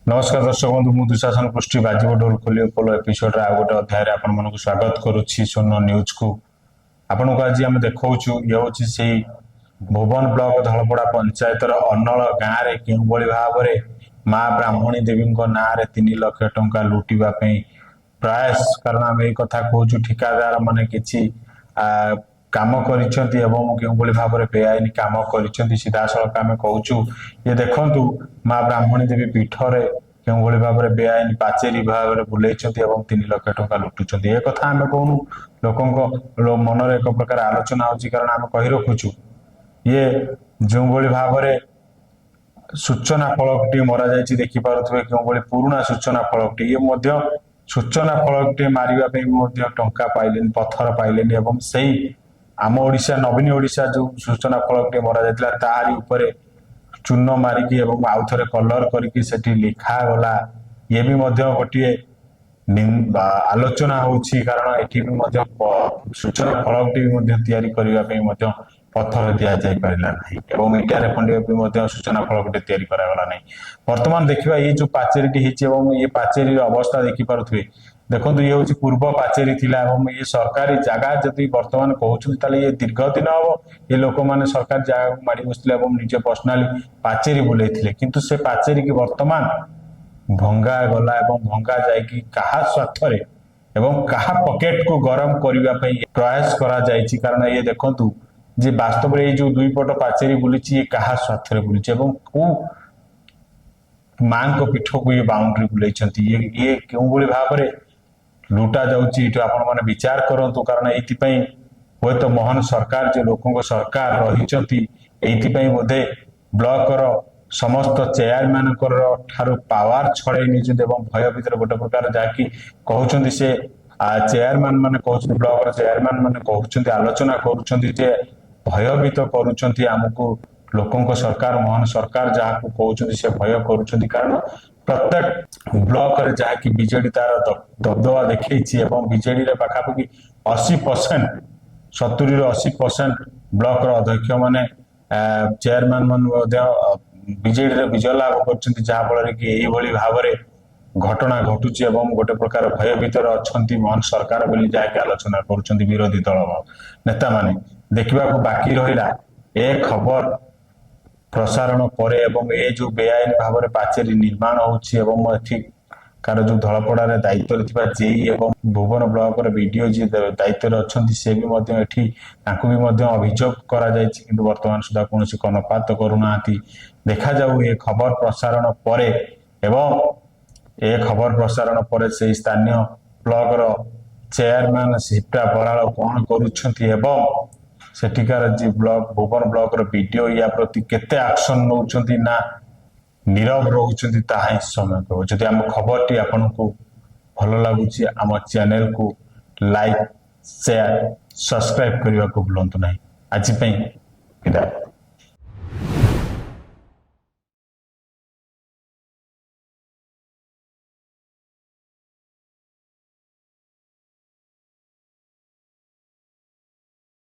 नमस्कार दर्शक बंधु मु दुशासन पृष्टि बाजिब ढोल खोलियो पोलो एपिसोड आ गोटे अध्याय आपण मानक स्वागत करुच्ची सोन न्यूज को आपण को आज आम देखौछु ये होछि सेही भुवन ब्लॉक धलपड़ा पंचायत अनल गाँव में क्यों भाव में माँ ब्राह्मणी देवी ना 3 लाख टंका लुटिबा प्रयास कारण आम यही कथा कहूँ ठिकादार माने किछि काम करिसेंती एवं केउ भाव में बेआईन काम करिसेंती सीधा सड़क आम कहूँ ये देखंतु माँ ब्राह्मणी देवी पीठरे केउ भाव में बेआईन पाचेरी भाव में बुलाई 3 लाख टंका लुटुंट ए कथा आम कहूँ लोकों मनरे एक प्रकार आलोचना होची कारण आम कही रखुचु ये जो भाव में सूचना फलकटी मरा जाइए देखिपे क्यों पुराणा सूचना फलकटी ये सूचना फलकटी मारे टंका पाइले पत्थर पाइले सही आम ओडिशा नवीन ओडिशा जो सूचना फलकटी मरा जाता तारी ऊपर चून मारिकी आउ थे कलर करके लिखा गला ये भी गोटे आलोचना होची कारण एठी भी सूचना फलकटी भी पत्थर दि जाई पारिला नहीं एवं इटारे खंडे भी सूचना फलकटी तैयारी करागला नहीं वर्तमान देखिबा ये जो पाचेरीटी हिची एवं ये पाचेरी अवस्था देखि पारुथबे देखो ये हूँ पूर्व पाचेरी थिला एवं ये सरकारी जगह जदि वर्तमान कहते ये दीर्घ दिन हम ये लोक मैंने सरकारी जगह को माड़ी बसते निजे पर्सनाली पाचेरी बुलाई किंतु से पाचेरी की वर्तमान भंगा गला एवं भंगा जाइकी कहा स्वार्थ एवं कहा पकेट को गरम करने प्रयास करा जाइछि कारण ये देखंतु जे वास्तव में जो 2 पट पाचेरी बुली ये कहा स्वार्थ बुली को मां को पीठ को ये बाउंड्री बुलाई ये क्यों भाव में लुटा जाउची आपण माने विचार करंतु कारण एथिपई होय तो मोहन सरकार जो लोकों सरकार रहिचंती एथिपई बोधे ब्लॉक रो समस्त चेयरमैन ठारू पावर छड़े निजे एवं भय भीतर गोटे प्रकार जाकि कहउचंती से चेयरमैन माने कहउचंती ब्लॉक रो चेयरमैन माने कहउचंती आलोचना करूचंती जे भयभीत करूचंती हमकु लोकों सरकार मोहन सरकार जहाँ को कहउचंती से भय करूचंती कारण प्रत्येक ब्लॉक रे जहाँकि बीजेडी तार दबदबा देखी बीजेडी रे पाखापाखि 80% 70-80% ब्लॉक रो अध्यक्ष माने चेयरमैन मान बीजेडी रे विजय लाभ कर जहाँ फल कि यही भाव में घटना घटुची गोटे प्रकार भय भीतर अच्छा मोहन सरकार बोली जहाँकि आलोचना कर विरोधी दल नेता माने देखा बाकी रहा ए खबर प्रसारण पर ए जो बेआईन भाव में पाचेरी निर्माण होकार जो धलपड़ा दायित्व जेई एवं भुवन ब्लॉक वीडियो जी दायित्व अच्छा से भी अभियोग कर वर्तमान सुधा कौन कर्णपात करूना देखा जाऊ ये खबर प्रसारण पर एवं ए खबर प्रसारण पर से स्थानीय ब्लॉक रो चेयरमैन सीटा बराल कौन करुँच सेठिकार जी ब्लॉक भुवन ब्लॉक वीडियो या प्रति केते एक्शन नौचंती ना नीरव रोचंती ताहा समय कहब जदि आम खबर टी आपन को भल लगुच आम चैनल को लाइक शेयर सब्सक्राइब करने को भूलु ना आज विदाय।